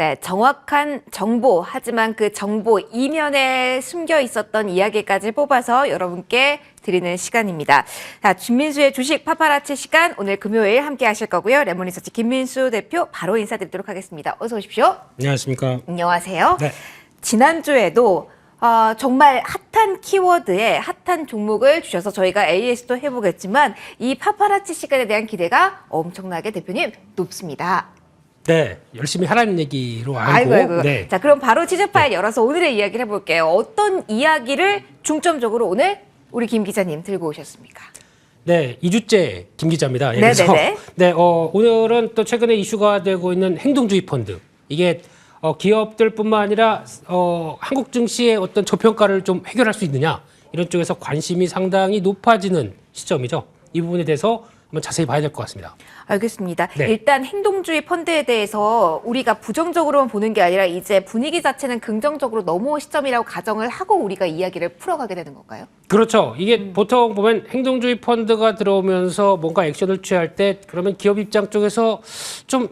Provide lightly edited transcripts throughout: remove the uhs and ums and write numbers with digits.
네, 정확한 정보, 하지만 그 정보 이면에 숨겨 있었던 이야기까지 뽑아서 여러분께 드리는 시간입니다. 자, 김민수의 주식 파파라치 시간, 오늘 금요일 함께 하실 거고요. 레몬리서치 김민수 대표 바로 인사드리도록 하겠습니다. 어서 오십시오. 안녕하십니까. 안녕하세요. 네. 지난주에도 정말 핫한 키워드에 핫한 종목을 주셔서 저희가 AS도 해보겠지만 이 파파라치 시간에 대한 기대가 엄청나게 대표님 높습니다. 네, 열심히 하라는 얘기로 알고. 아이고. 네. 자, 그럼 바로 취재 파일 열어서 오늘의 이야기를 해볼게요. 어떤 이야기를 중점적으로 오늘 우리 김 기자님 들고 오셨습니까? 네, 2주째 김 기자입니다. 네네네. 그래서 네, 오늘은 또 최근에 이슈가 되고 있는 행동주의 펀드. 이게 기업들뿐만 아니라 한국 증시의 어떤 저평가를 좀 해결할 수 있느냐 이런 쪽에서 관심이 상당히 높아지는 시점이죠. 이 부분에 대해서 한번 자세히 봐야 될 것 같습니다. 알겠습니다. 네. 일단 행동주의 펀드에 대해서 우리가 부정적으로만 보는 게 아니라 이제 분위기 자체는 긍정적으로 넘어올 시점이라고 가정을 하고 우리가 이야기를 풀어가게 되는 건가요? 그렇죠. 이게 보통 보면 행동주의 펀드가 들어오면서 뭔가 액션을 취할 때 그러면 기업 입장 쪽에서 좀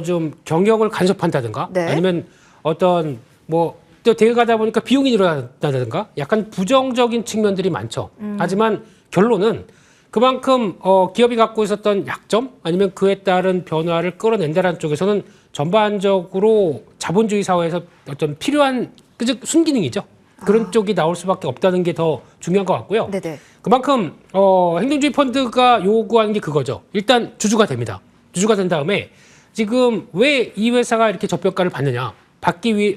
좀 경영을 간섭한다든가 네. 아니면 어떤 또 대회 가다 보니까 비용이 늘어난다든가 약간 부정적인 측면들이 많죠. 하지만 결론은 그만큼 기업이 갖고 있었던 약점 아니면 그에 따른 변화를 끌어낸다는 쪽에서는 전반적으로 자본주의 사회에서 어떤 필요한 즉 순기능이죠. 그런 쪽이 나올 수밖에 없다는 게 더 중요한 것 같고요. 네네. 그만큼 행동주의 펀드가 요구하는 게 그거죠. 일단 주주가 됩니다. 주주가 된 다음에 지금 왜 이 회사가 이렇게 저평가를 받느냐. 받기 위해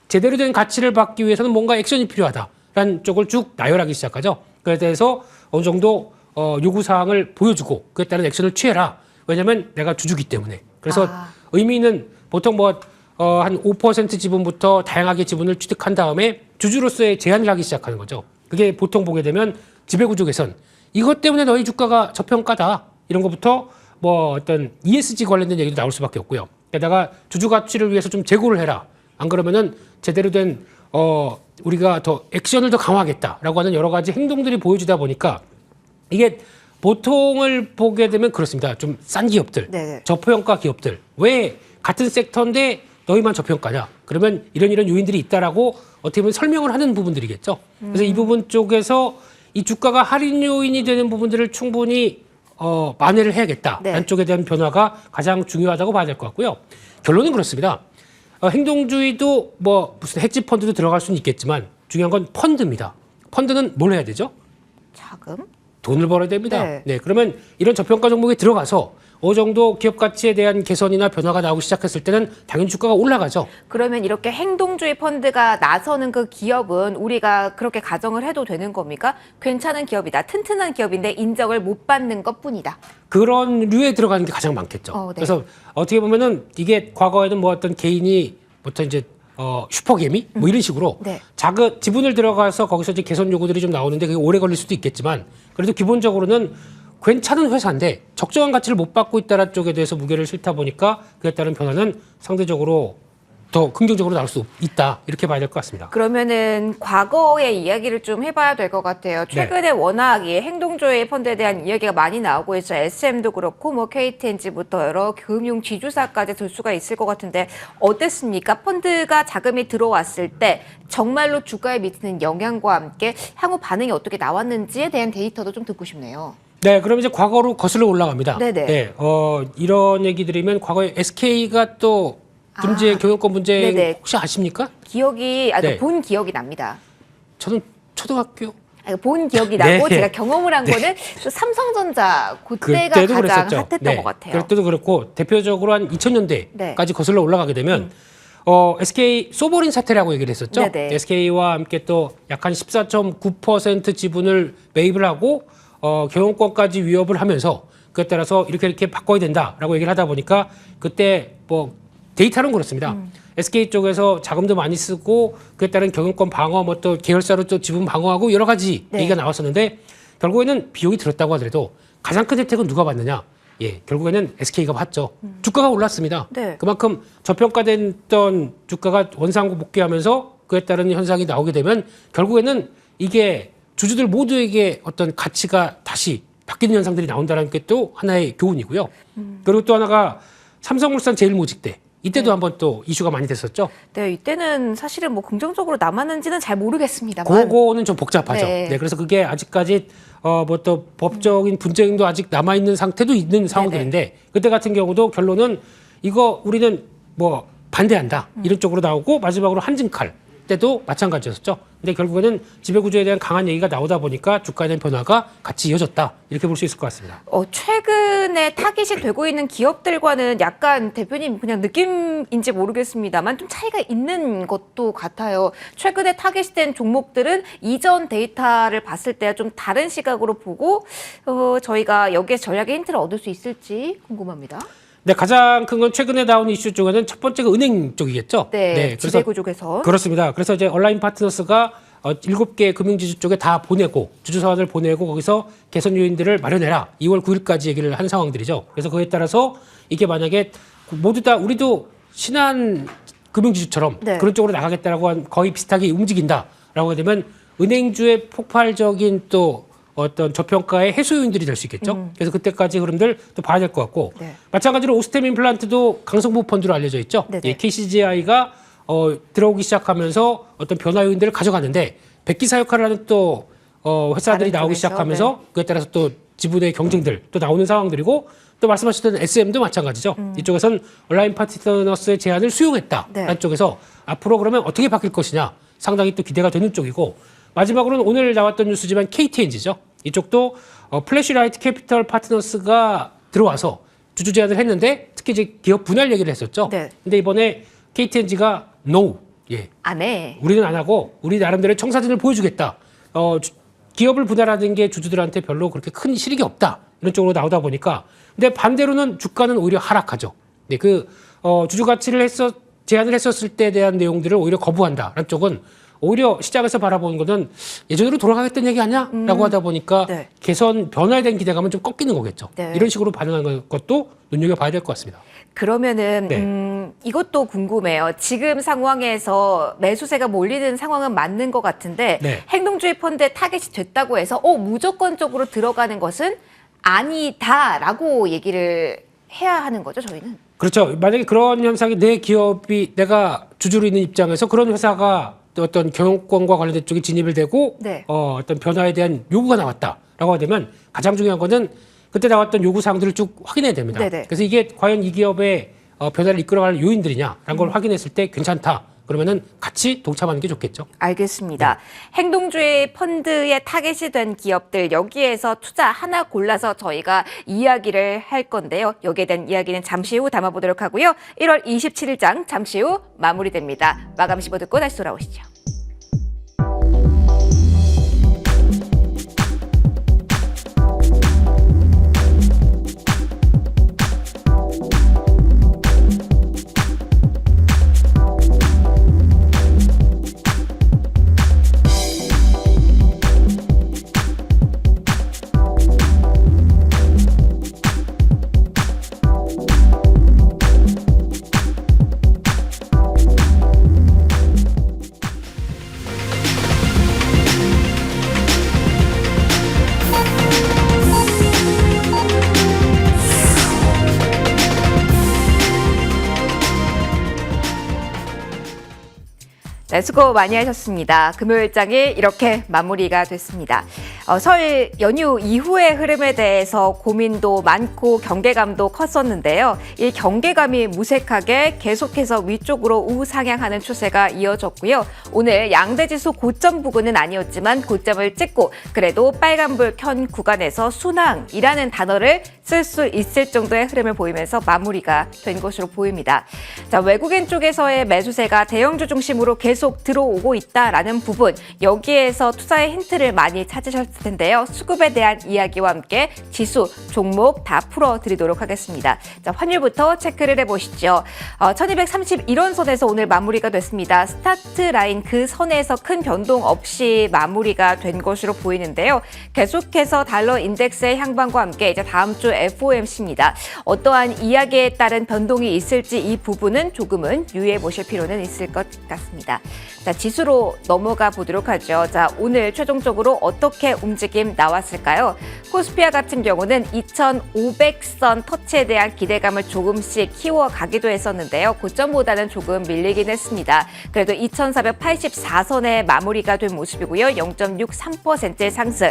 제대로 된 가치를 받기 위해서는 뭔가 액션이 필요하다라는 쪽을 쭉 나열하기 시작하죠. 그에 대해서 어느 정도 요구사항을 보여주고 그에 따른 액션을 취해라. 왜냐하면 내가 주주기 때문에. 그래서 의미는 보통 한 5% 지분부터 다양하게 지분을 취득한 다음에 주주로서의 제한을 하기 시작하는 거죠. 그게 보통 보게 되면 지배구조 개선. 이것 때문에 너희 주가가 저평가다. 이런 것부터 어떤 ESG 관련된 얘기도 나올 수밖에 없고요. 게다가 주주 가치를 위해서 좀 재고를 해라. 안 그러면은 제대로 된 우리가 더 액션을 더 강화하겠다라고 하는 여러 가지 행동들이 보여주다 보니까 이게 보통을 보게 되면 그렇습니다. 좀 싼 기업들, 네네. 저평가 기업들. 왜 같은 섹터인데 너희만 저평가냐? 그러면 이런 요인들이 있다라고 어떻게 보면 설명을 하는 부분들이겠죠. 그래서 이 부분 쪽에서 이 주가가 할인 요인이 되는 부분들을 충분히 만회를 해야겠다. 네. 안쪽에 대한 변화가 가장 중요하다고 봐야 될 것 같고요. 결론은 그렇습니다. 행동주의도 무슨 헤지 펀드도 들어갈 수는 있겠지만 중요한 건 펀드입니다. 펀드는 뭘 해야 되죠? 자금? 돈을 벌어야 됩니다. 네. 네, 그러면 이런 저평가 종목에 들어가서 어느 정도 기업 가치에 대한 개선이나 변화가 나오기 시작했을 때는 당연히 주가가 올라가죠. 그러면 이렇게 행동주의 펀드가 나서는 그 기업은 우리가 그렇게 가정을 해도 되는 겁니까? 괜찮은 기업이다. 튼튼한 기업인데 인정을 못 받는 것뿐이다. 그런 류에 들어가는 게 가장 많겠죠. 네. 그래서 어떻게 보면은 이게 과거에는 어떤 개인이 이제 슈퍼개미 이런 식으로 네. 작은 지분을 들어가서 거기서 이제 개선 요구들이 좀 나오는데 그게 오래 걸릴 수도 있겠지만 그래도 기본적으로는 괜찮은 회사인데 적정한 가치를 못 받고 있다는 쪽에 대해서 무게를 실다 보니까 그에 따른 변화는 상대적으로 더 긍정적으로 나올 수 있다 이렇게 봐야 될 것 같습니다. 그러면은 과거의 이야기를 좀 해봐야 될 것 같아요. 최근에 워낙 이 행동주의 펀드에 대한 이야기가 많이 나오고 있죠. SM도 그렇고 KTNG부터 여러 금융 지주사까지 들 수가 있을 것 같은데 어땠습니까? 펀드가 자금이 들어왔을 때 정말로 주가에 미치는 영향과 함께 향후 반응이 어떻게 나왔는지에 대한 데이터도 좀 듣고 싶네요. 네, 그럼 이제 과거로 거슬러 올라갑니다. 네네. 네, 이런 얘기 드리면 과거에 SK가 또 문제 경영권 문제 네네. 혹시 아십니까? 기억이 네. 본 기억이 납니다. 저는 초등학교 본 기억이 나고 네. 제가 경험을 한 거는 또 삼성전자 그때가 그때도 가장 그랬었죠. 핫했던 네. 것 같아요. 그때도 그렇고 대표적으로 한 2000년대까지 네. 거슬러 올라가게 되면 SK 소버린 사태라고 얘기를 했었죠. 네네. SK와 함께 또 약 한 14.9% 지분을 매입을 하고 경영권까지 위협을 하면서 그에 따라서 이렇게 바꿔야 된다라고 얘기를 하다 보니까 그때 데이터는 그렇습니다. SK 쪽에서 자금도 많이 쓰고 그에 따른 경영권 방어, 또 계열사로 또 지분 방어하고 여러 가지 네. 얘기가 나왔었는데 결국에는 비용이 들었다고 하더라도 가장 큰 혜택은 누가 받느냐? 결국에는 SK가 받죠. 주가가 올랐습니다. 네. 그만큼 저평가됐던 주가가 원상고 복귀하면서 그에 따른 현상이 나오게 되면 결국에는 이게 주주들 모두에게 어떤 가치가 다시 바뀌는 현상들이 나온다는 게 또 하나의 교훈이고요. 그리고 또 하나가 삼성물산 제일모직 때 이때도 한번 또 이슈가 많이 됐었죠. 네, 이때는 사실은 뭐 긍정적으로 남았는지는 잘 모르겠습니다만. 그거는 좀 복잡하죠. 네. 네, 그래서 그게 아직까지 뭐 또 법적인 분쟁도 아직 남아 있는 상태도 있는 상황들인데 그때 같은 경우도 결론은 이거 우리는 뭐 반대한다 이런 쪽으로 나오고 마지막으로 한진칼 때도 마찬가지였었죠. 근데 결국에는 지배구조에 대한 강한 얘기가 나오다 보니까 주가에 대한 변화가 같이 이어졌다 이렇게 볼 수 있을 것 같습니다. 최근에 타깃이 되고 있는 기업들과는 약간 대표님 그냥 느낌인지 모르겠습니다만 좀 차이가 있는 것도 같아요. 최근에 타깃이 된 종목들은 이전 데이터를 봤을 때와 좀 다른 시각으로 보고 저희가 여기에서 전략의 힌트를 얻을 수 있을지 궁금합니다. 네, 가장 큰 건 최근에 나온 이슈 중에는 첫 번째가 은행 쪽이겠죠. 네, 지배구조 개선. 그렇습니다. 그래서 이제 온라인 파트너스가 7개 금융지주 쪽에 다 보내고 주주 사안을 보내고 거기서 개선 요인들을 마련해라. 2월 9일까지 얘기를 한 상황들이죠. 그래서 그에 따라서 이게 만약에 모두 다 우리도 신한 금융지주처럼 네. 그런 쪽으로 나가겠다라고 한 거의 비슷하게 움직인다라고 되면 은행주의 폭발적인 또 어떤 저평가의 해소 요인들이 될 수 있겠죠. 그래서 그때까지 흐름들 또 봐야 될 것 같고 네. 마찬가지로 오스템 임플란트도 강성부 펀드로 알려져 있죠. 네네. 예, KCGI가 들어오기 시작하면서 어떤 변화 요인들을 가져가는데 백기사 역할을 하는 또 회사들이 다른 나오기 쪽에서, 시작하면서 그에 따라서 또 지분의 경쟁들 또 나오는 상황들이고 또 말씀하셨던 SM도 마찬가지죠. 이쪽에선 온라인 파트너스의 제안을 수용했다. 네. 한쪽에서 앞으로 그러면 어떻게 바뀔 것이냐 상당히 또 기대가 되는 쪽이고 마지막으로는 오늘 나왔던 뉴스지만 KTNG죠. 이쪽도 플래시라이트 캐피털 파트너스가 들어와서 주주 제안을 했는데 특히 이제 기업 분할 얘기를 했었죠. 네. 근데 이번에 KTNG가 no. 예. 안 해. 우리는 안 하고 우리 나름대로 청사진을 보여주겠다. 기업을 분할하는 게 주주들한테 별로 그렇게 큰 실익이 없다. 이런 쪽으로 나오다 보니까 근데 반대로는 주가는 오히려 하락하죠. 네, 주주 가치를 제안을 했었을 때에 대한 내용들을 오히려 거부한다라는 쪽은 오히려 시장에서 바라보는 거는 예전으로 돌아가겠다는 얘기 아니야? 라고 하다 보니까 네. 개선 변화에 대한 기대감은 좀 꺾이는 거겠죠. 네. 이런 식으로 반응하는 것도 눈여겨봐야 될 것 같습니다. 그러면은 네. 이것도 궁금해요. 지금 상황에서 매수세가 몰리는 상황은 맞는 것 같은데 네. 행동주의 펀드에 타겟이 됐다고 해서 무조건적으로 들어가는 것은 아니다라고 얘기를 해야 하는 거죠, 저희는. 그렇죠. 만약에 그런 현상이 내 기업이 내가 주주로 있는 입장에서 그런 회사가 또 어떤 경영권과 관련된 쪽에 진입을 되고 네. 어떤 변화에 대한 요구가 나왔다라고 되면 가장 중요한 거는 그때 나왔던 요구 사항들을 쭉 확인해야 됩니다. 네네. 그래서 이게 과연 이 기업의 변화를 이끌어갈 요인들이냐라는 걸 확인했을 때 괜찮다. 그러면은 같이 동참하는 게 좋겠죠. 알겠습니다. 행동주의 펀드에 타겟이 된 기업들 여기에서 투자 하나 골라서 저희가 이야기를 할 건데요. 여기에 대한 이야기는 잠시 후 담아보도록 하고요. 1월 27일장 잠시 후 마무리됩니다. 마감 시보 듣고 다시 돌아오시죠. 네, 수고 많이 하셨습니다. 금요일장이 이렇게 마무리가 됐습니다. 설 연휴 이후의 흐름에 대해서 고민도 많고 경계감도 컸었는데요. 이 경계감이 무색하게 계속해서 위쪽으로 우상향하는 추세가 이어졌고요. 오늘 양대지수 고점 부근은 아니었지만 고점을 찍고 그래도 빨간불 켠 구간에서 순항이라는 단어를 쓸 수 있을 정도의 흐름을 보이면서 마무리가 된 것으로 보입니다. 자, 외국인 쪽에서의 매수세가 대형주 중심으로 계속 들어오고 있다라는 부분, 여기에서 투자의 힌트를 많이 찾으셨을 텐데요. 수급에 대한 이야기와 함께 지수, 종목 다 풀어드리도록 하겠습니다. 자, 환율부터 체크를 해보시죠. 1231원 선에서 오늘 마무리가 됐습니다. 스타트 라인 그 선에서 큰 변동 없이 마무리가 된 것으로 보이는데요. 계속해서 달러 인덱스의 향방과 함께 이제 다음 주 FOMC입니다. 어떠한 이야기에 따른 변동이 있을지 이 부분은 조금은 유의해 보실 필요는 있을 것 같습니다. 자, 지수로 넘어가 보도록 하죠. 자, 오늘 최종적으로 어떻게 움직임 나왔을까요? 코스피와 같은 경우는 2,500선 터치에 대한 기대감을 조금씩 키워가기도 했었는데요. 고점보다는 조금 밀리긴 했습니다. 그래도 2,484선에 마무리가 된 모습이고요. 0.63%의 상승.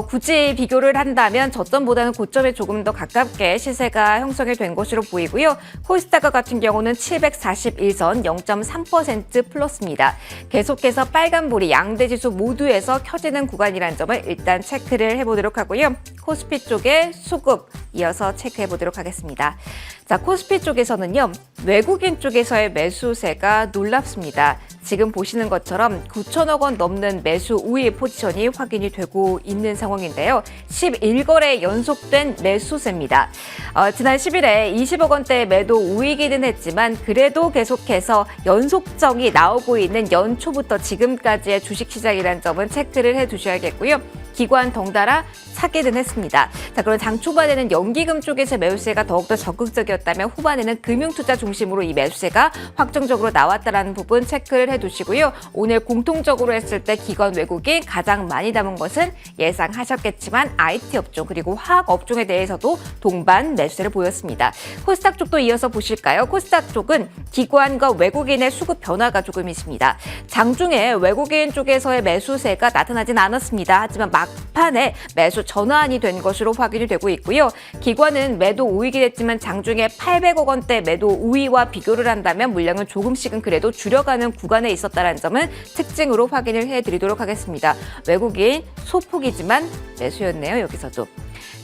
굳이 비교를 한다면 저점보다는 고점에 조금 더 가깝게 시세가 형성이 된 것으로 보이고요. 코스닥 같은 경우는 741선 0.3% 플러스입니다. 계속해서 빨간불이 양대 지수 모두에서 켜지는 구간이라는 점을 일단 체크를 해보도록 하고요. 코스피 쪽에 수급 이어서 체크해보도록 하겠습니다. 자, 코스피 쪽에서는요. 외국인 쪽에서의 매수세가 놀랍습니다. 지금 보시는 것처럼 9천억 원 넘는 매수 우위 포지션이 확인이 되고 있는 상황인데요. 11거래 연속된 매수세입니다. 지난 10일에 20억 원대 매도 우위기는 했지만 그래도 계속해서 연속정이 나오고 있는 연초부터 지금까지의 주식시장이라는 점은 체크를 해두셔야겠고요. 기관 덩달아 사기는 했습니다. 자, 그럼 장 초반에는 연기금 쪽에서 매수세가 더욱더 적극적이었다면 후반에는 금융투자 중심으로 이 매수세가 확정적으로 나왔다는 부분 체크를 해두시고요. 오늘 공통적으로 했을 때 기관 외국이 가장 많이 담은 것은 예상하셨겠지만 IT 업종 그리고 화학 업종에 대해서도 동반 매수세를 보였습니다. 코스닥 쪽도 이어서 보실까요? 코스닥 쪽은 기관과 외국인의 수급 변화가 조금 있습니다. 장중에 외국인 쪽에서의 매수세가 나타나진 않았습니다. 하지만 막판에 매수 전환이 된 것으로 확인이 되고 있고요. 기관은 매도 우위긴 했지만 장중에 800억 원대 매도 우위와 비교를 한다면 물량은 조금씩은 그래도 줄여가는 구간에 있었다는 점은 특징으로 확인을 해드리도록 하겠습니다. 외국인 소폭이지만 매수였네요. 여기서도.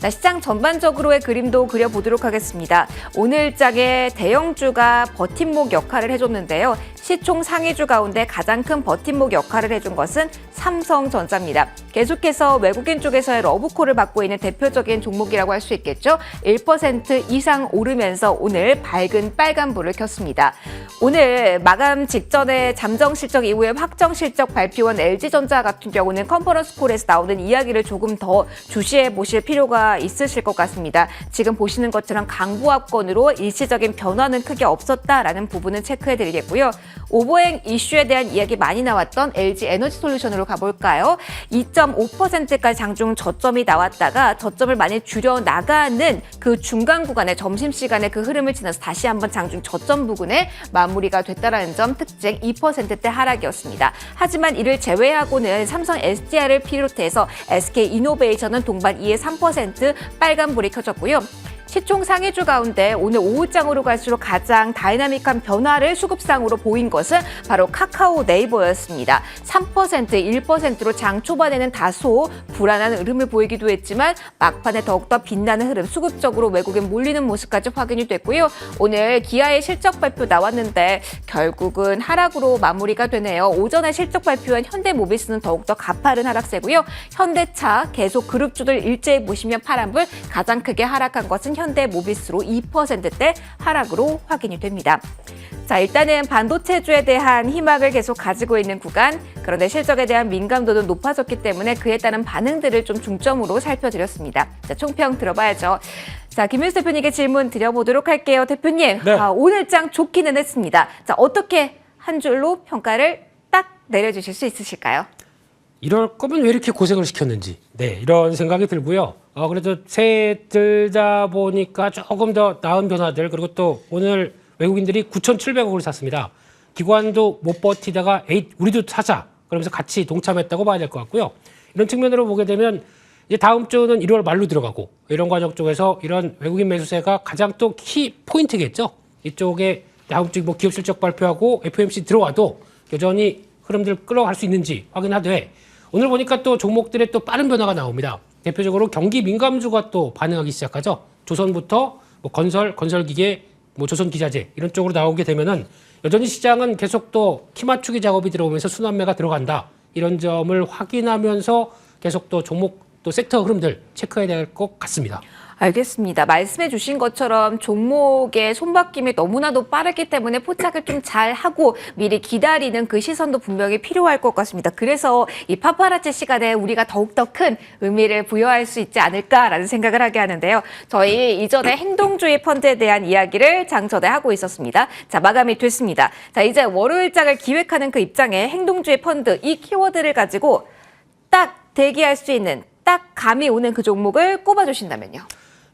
자, 시장 전반적으로의 그림도 그려보도록 하겠습니다. 오늘 장에 대형주가 버팀목 역할을 해줬는데요. 시총 상위주 가운데 가장 큰 버팀목 역할을 해준 것은 삼성전자입니다. 계속해서 외국인 쪽에서의 러브콜을 받고 있는 대표적인 종목이라고 할 수 있겠죠. 1% 이상 오르면서 오늘 밝은 빨간불을 켰습니다. 오늘 마감 직전에 잠정 실적 이후에 확정 실적 발표한 LG전자 같은 경우는 컨퍼런스 콜에서 나오는 이야기를 조금 더 주시해 보실 필요가 있으실 것 같습니다. 지금 보시는 것처럼 강보합권으로 일시적인 변화는 크게 없었다라는 부분은 체크해 드리겠고요. 오버행 이슈에 대한 이야기 많이 나왔던 LG 에너지 솔루션으로 가볼까요? 2.5%까지 장중 저점이 나왔다가 저점을 많이 줄여 나가는 그 중간 구간에 점심시간에 그 흐름을 지나서 다시 한번 장중 저점 부근에 마무리가 됐다라는 점 특징 2%대 하락이었습니다. 하지만 이를 제외하고는 삼성 SDI를 비롯해서 SK이노베이션은 동반 2에 3% 빨간불이 켜졌고요. 시총 상위주 가운데 오늘 오후장으로 갈수록 가장 다이나믹한 변화를 수급상으로 보인 것은 바로 카카오 네이버였습니다. 3%, 1%로 장 초반에는 다소 불안한 흐름을 보이기도 했지만 막판에 더욱더 빛나는 흐름, 수급적으로 외국에 몰리는 모습까지 확인이 됐고요. 오늘 기아의 실적 발표 나왔는데 결국은 하락으로 마무리가 되네요. 오전에 실적 발표한 현대모비스는 더욱더 가파른 하락세고요. 현대차 계속 그룹주들 일제히 보시면 파란불, 가장 크게 하락한 것은 현대모비스로 2%대 하락으로 확인이 됩니다. 자, 일단은 반도체주에 대한 희망을 계속 가지고 있는 구간, 그런데 실적에 대한 민감도는 높아졌기 때문에 그에 따른 반응들을 좀 중점으로 살펴드렸습니다. 자, 총평 들어봐야죠. 자, 김윤수 대표님께 질문 드려보도록 할게요. 대표님, 네. 오늘 장 좋기는 했습니다. 자, 어떻게 한 줄로 평가를 딱 내려주실 수 있으실까요? 이럴 거면 왜 이렇게 고생을 시켰는지, 네, 이런 생각이 들고요. 그래도 새해 들다 보니까 조금 더 나은 변화들, 그리고 또 오늘 외국인들이 9,700억을 샀습니다. 기관도 못 버티다가 에이, 우리도 사자 그러면서 같이 동참했다고 봐야 될 것 같고요. 이런 측면으로 보게 되면 이제 다음 주는 1월 말로 들어가고 이런 과정 쪽에서 이런 외국인 매수세가 가장 또 키 포인트겠죠. 이쪽에 다음 주 뭐 기업 실적 발표하고 FOMC 들어와도 여전히 흐름들 끌어갈 수 있는지 확인하되, 오늘 보니까 또 종목들의 또 빠른 변화가 나옵니다. 대표적으로 경기 민감주가 또 반응하기 시작하죠. 조선부터 뭐 건설기계, 뭐 조선기자재 이런 쪽으로 나오게 되면은 여전히 시장은 계속 또 키 맞추기 작업이 들어오면서 순환매가 들어간다. 이런 점을 확인하면서 계속 또 종목 또 섹터 흐름들 체크해야 될 것 같습니다. 알겠습니다. 말씀해 주신 것처럼 종목의 손바뀜이 너무나도 빠르기 때문에 포착을 좀 잘하고 미리 기다리는 그 시선도 분명히 필요할 것 같습니다. 그래서 이 파파라치 시간에 우리가 더욱더 큰 의미를 부여할 수 있지 않을까라는 생각을 하게 하는데요. 저희 이전에 행동주의 펀드에 대한 이야기를 장전에 하고 있었습니다. 자, 마감이 됐습니다. 자, 이제 월요일장을 기획하는 그 입장에 행동주의 펀드 이 키워드를 가지고 딱 대기할 수 있는 딱 감이 오는 그 종목을 꼽아주신다면요.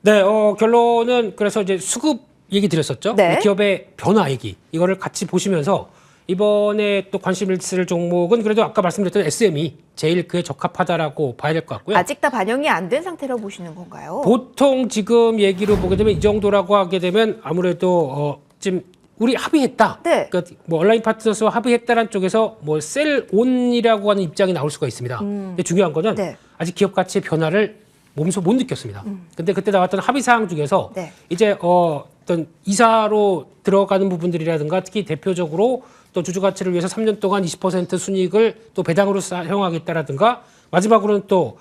네, 결론은 그래서 이제 수급 얘기 드렸었죠. 네. 기업의 변화 얘기 이거를 같이 보시면서 이번에 또 관심을 쓸 종목은 그래도 아까 말씀드렸던 SM이 제일 그에 적합하다라고 봐야 될 것 같고요. 아직 다 반영이 안 된 상태로 보시는 건가요? 보통 지금 얘기로 보게 되면 이 정도라고 하게 되면 아무래도 지금 우리 합의했다. 네. 그러니까 뭐 온라인 파트너스와 합의했다라는 쪽에서 뭐 셀온이라고 하는 입장이 나올 수가 있습니다. 근데 중요한 거는 네. 아직 기업 가치의 변화를 몸소 못 느꼈습니다. 근데 그때 나왔던 합의 사항 중에서 네. 이제 어떤 이사로 들어가는 부분들이라든가 특히 대표적으로 또 주주 가치를 위해서 3년 동안 20% 순이익을 또 배당으로 사용하겠다라든가 마지막으로는 또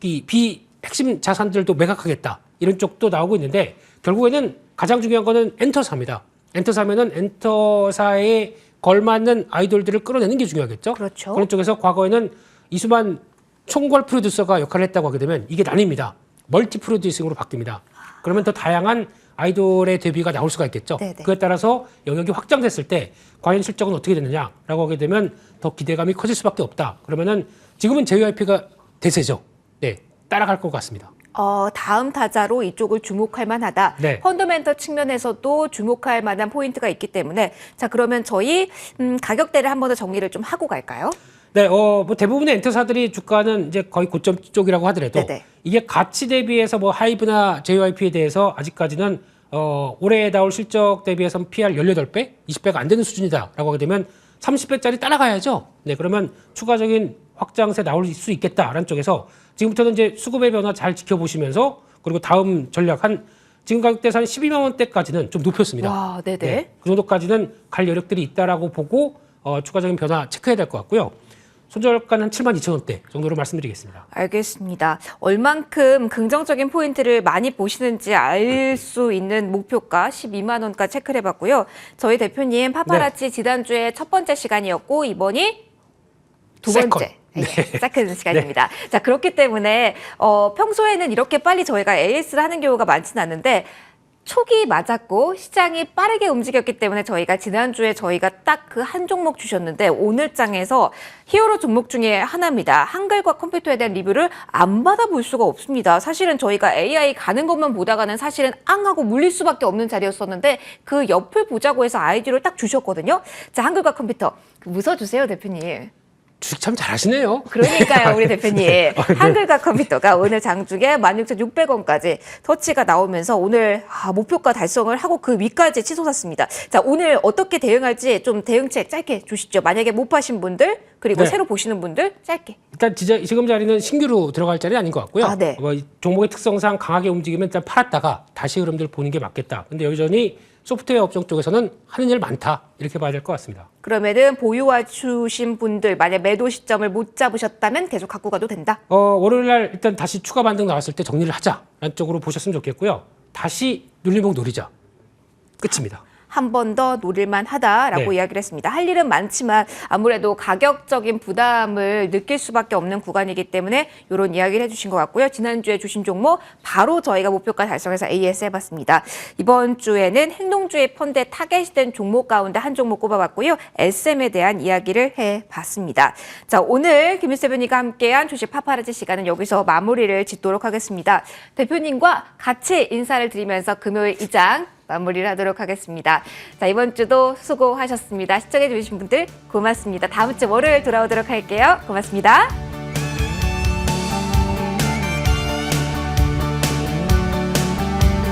이 핵심 자산들도 매각하겠다 이런 쪽도 나오고 있는데 결국에는 가장 중요한 거는 엔터사입니다. 엔터사면은 엔터사에 걸맞는 아이돌들을 끌어내는 게 중요하겠죠. 그렇죠. 그런 쪽에서 과거에는 이수만 총괄 프로듀서가 역할을 했다고 하게 되면 이게 나뉩니다. 멀티 프로듀싱으로 바뀝니다. 그러면 더 다양한 아이돌의 데뷔가 나올 수가 있겠죠. 네네. 그에 따라서 영역이 확장됐을 때 과연 실적은 어떻게 되느냐라고 하게 되면 더 기대감이 커질 수밖에 없다. 그러면은 지금은 JYP가 대세죠. 네, 따라갈 것 같습니다. 다음 타자로 이쪽을 주목할 만하다. 네. 펀더멘털 측면에서도 주목할 만한 포인트가 있기 때문에 자 그러면 저희 가격대를 한 번 더 정리를 좀 하고 갈까요? 네, 뭐 대부분의 엔터사들이 주가는 이제 거의 고점 쪽이라고 하더라도 네네. 이게 가치 대비해서 뭐 하이브나 JYP에 대해서 아직까지는 올해 나올 실적 대비해서 PR 18배, 20배가 안 되는 수준이다라고 하게 되면 30배짜리 따라가야죠. 네, 그러면 추가적인 확장세 나올 수 있겠다라는 쪽에서 지금부터는 이제 수급의 변화 잘 지켜보시면서 그리고 다음 전략 지금 가격대에서 한 12만 원대까지는 좀 높였습니다. 와, 네네. 네, 그 정도까지는 갈 여력들이 있다라고 보고 추가적인 변화 체크해야 될 것 같고요. 손절가는 한 7만 2천 원대 정도로 말씀드리겠습니다. 알겠습니다. 얼만큼 긍정적인 포인트를 많이 보시는지 알 수 있는 목표가 12만 원까지 체크를 해봤고요. 저희 대표님 파파라치 지난주에 첫 번째 시간이었고 이번이 두 세컨. 번째. 세컨 시간입니다. 자 그렇기 때문에 평소에는 이렇게 빨리 저희가 AS를 하는 경우가 많지는 않은데 촉이 맞았고 시장이 빠르게 움직였기 때문에 저희가 지난주에 딱 그 한 종목 주셨는데 오늘 장에서 히어로 종목 중에 하나입니다. 한글과 컴퓨터에 대한 리뷰를 안 받아볼 수가 없습니다. 사실은 저희가 AI 가는 것만 보다가는 사실은 앙하고 물릴 수밖에 없는 자리였었는데 그 옆을 보자고 해서 아이디어를 딱 주셨거든요. 자, 한글과 컴퓨터 웃어주세요, 대표님. 주식 참 잘하시네요. 그러니까요, 우리 대표님. 한글과 컴퓨터가 오늘 장중에 16,600원까지 터치가 나오면서 오늘 목표가 달성을 하고 그 위까지 치솟았습니다. 자, 오늘 어떻게 대응할지 좀 대응책 짧게 주시죠. 만약에 못 파신 분들 그리고 네. 새로 보시는 분들 짧게. 일단 지금 자리는 신규로 들어갈 자리는 아닌 것 같고요. 아, 네. 이 종목의 특성상 강하게 움직이면 일단 팔았다가 다시 흐름들 보는 게 맞겠다. 근데 여전히 소프트웨어 업종 쪽에서는 하는 일 많다. 이렇게 봐야 될 것 같습니다. 그러면은 보유해 주신 분들 만약 매도 시점을 못 잡으셨다면 계속 갖고 가도 된다. 월요일 날 일단 다시 추가 반등 나왔을 때 정리를 하자라는 쪽으로 보셨으면 좋겠고요. 다시 눌림목 노리자. 끝입니다. 한 번 더 노릴만 하다라고 네. 이야기를 했습니다. 할 일은 많지만 아무래도 가격적인 부담을 느낄 수밖에 없는 구간이기 때문에 이런 이야기를 해주신 것 같고요. 지난주에 주신 종목 바로 저희가 목표가 달성해서 AS 해봤습니다. 이번 주에는 행동주의 펀드에 타겟이 된 종목 가운데 한 종목 꼽아봤고요. SM에 대한 이야기를 해봤습니다. 자, 오늘 김일수 대표님과 함께한 주식 파파라치 시간은 여기서 마무리를 짓도록 하겠습니다. 대표님과 같이 인사를 드리면서 금요일 이장 마무리를 하도록 하겠습니다. 자, 이번 주도 수고하셨습니다. 시청해주신 분들 고맙습니다. 다음 주 월요일 돌아오도록 할게요. 고맙습니다.